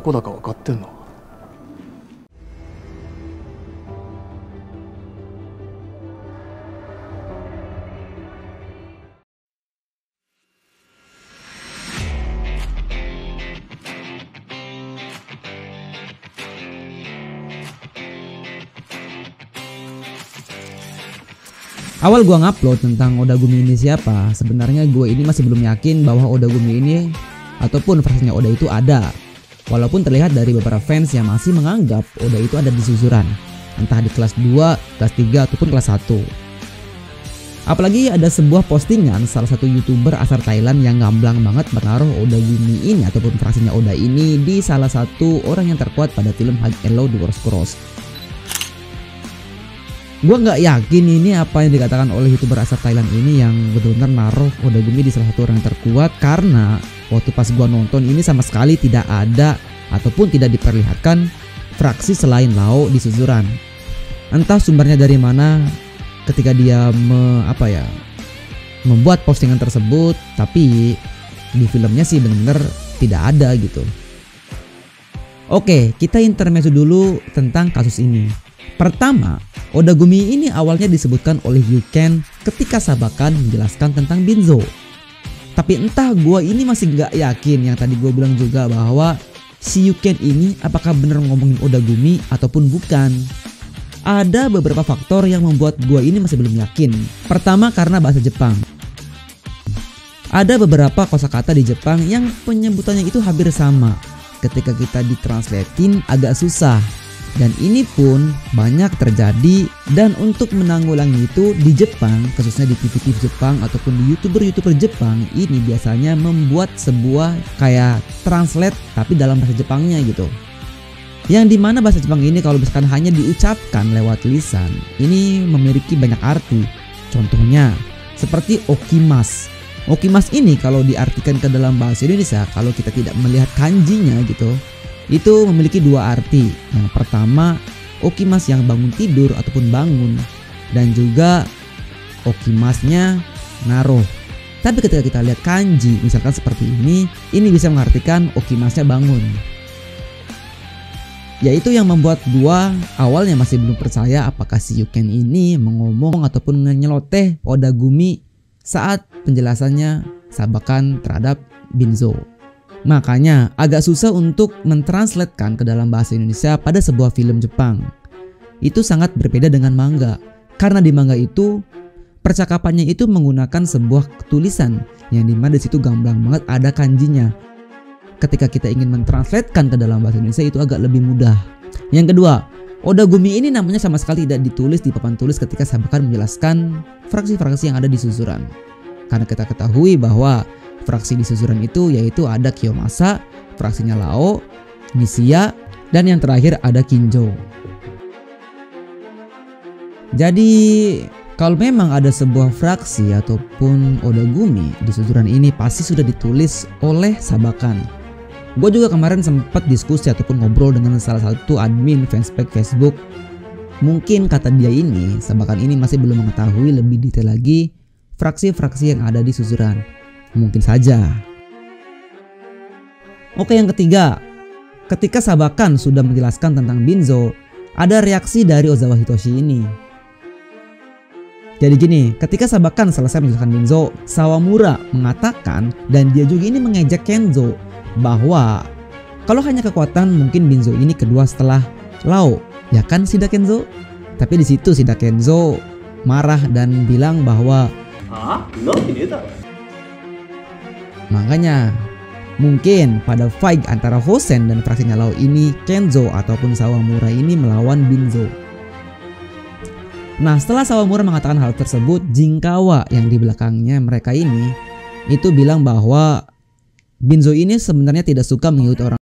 こだか分かってんの？ Awal gua ngupload tentang Odagumi ini siapa, sebenarnya gue ini masih belum yakin bahwa Odagumi ini ataupun fraksinya Oda itu ada. Walaupun terlihat dari beberapa fans yang masih menganggap Oda itu ada di susuran, entah di kelas 2, kelas 3 ataupun kelas 1. Apalagi ada sebuah postingan salah satu YouTuber asal Thailand yang gamblang banget menaruh Odagumi ini ataupun fraksinya Oda ini di salah satu orang yang terkuat pada film High and Low The Wars Cross. Gue nggak yakin ini apa yang dikatakan oleh YouTuber asal Thailand ini yang benar-benar naruh Odagumi di salah satu orang yang terkuat, karena waktu pas gue nonton ini sama sekali tidak ada ataupun tidak diperlihatkan fraksi selain Lao di susuran. Entah sumbernya dari mana ketika dia membuat postingan tersebut, tapi di filmnya sih benar-benar tidak ada gitu. Oke, kita intermezzo dulu tentang kasus ini. Pertama, Odagumi ini awalnya disebutkan oleh Yuken ketika Sabakan menjelaskan tentang Binzo. Tapi entah gue ini masih gak yakin yang tadi gue bilang juga bahwa si Yuken ini apakah bener ngomongin Odagumi ataupun bukan. Ada beberapa faktor yang membuat gue ini masih belum yakin. Pertama, karena bahasa Jepang. Ada beberapa kosakata di Jepang yang penyebutannya itu hampir sama. Ketika kita ditranslatein agak susah. Dan ini pun banyak terjadi, dan untuk menanggulangi itu di Jepang, khususnya di TV-TV Jepang ataupun di YouTuber-YouTuber Jepang, ini biasanya membuat sebuah kayak translate tapi dalam bahasa Jepangnya gitu. Yang dimana bahasa Jepang ini kalau misalkan hanya diucapkan lewat lisan, ini memiliki banyak arti. Contohnya seperti okimas. Okimas ini kalau diartikan ke dalam bahasa Indonesia, kalau kita tidak melihat kanjinya gitu, itu memiliki dua arti. Yang pertama, okimas yang bangun tidur ataupun bangun, dan juga okimasnya naruh. Tapi ketika kita lihat kanji misalkan seperti ini bisa mengartikan okimasnya bangun. Yaitu yang membuat gua awalnya masih belum percaya apakah si Yuken ini mengomong ataupun nyeloteh Odagumi saat penjelasannya Sabakan terhadap Binzo. Makanya agak susah untuk mentranslatekan ke dalam bahasa Indonesia pada sebuah film Jepang. Itu sangat berbeda dengan manga. Karena di manga itu percakapannya itu menggunakan sebuah tulisan yang dimana disitu gamblang banget ada kanjinya. Ketika kita ingin mentranslatekan ke dalam bahasa Indonesia itu agak lebih mudah. Yang kedua, Odagumi ini namanya sama sekali tidak ditulis di papan tulis ketika Sabakan menjelaskan fraksi-fraksi yang ada di susuran. Karena kita ketahui bahwa fraksi di susuran itu yaitu ada Kiyomasa, fraksinya Lao, Nishia, dan yang terakhir ada Kinjo. Jadi kalau memang ada sebuah fraksi ataupun Odagumi di susuran ini pasti sudah ditulis oleh Sabakan. Gue juga kemarin sempat diskusi ataupun ngobrol dengan salah satu admin fanspage Facebook. Mungkin kata dia ini, Sabakan ini masih belum mengetahui lebih detail lagi fraksi-fraksi yang ada di susuran. Mungkin saja. Oke, yang ketiga, ketika Sabakan sudah menjelaskan tentang Binzo, ada reaksi dari Ozawa Hitoshi ini. Jadi gini, ketika Sabakan selesai menjelaskan Binzo, Sawamura mengatakan dan dia juga ini mengejek Kenzo bahwa kalau hanya kekuatan mungkin Binzo ini kedua setelah Lao, ya kan Shida Kenzo? Tapi di situ Shida Kenzo marah dan bilang bahwa makanya mungkin pada fight antara Hosen dan fraksinya Lao ini, Kenzo ataupun Sawamura ini melawan Binzo. Nah, setelah Sawamura mengatakan hal tersebut, Jinkawa yang di belakangnya mereka ini itu bilang bahwa Binzo ini sebenarnya tidak suka mengikuti orang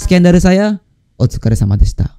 Sekian dari saya. Otsukare sama deshita.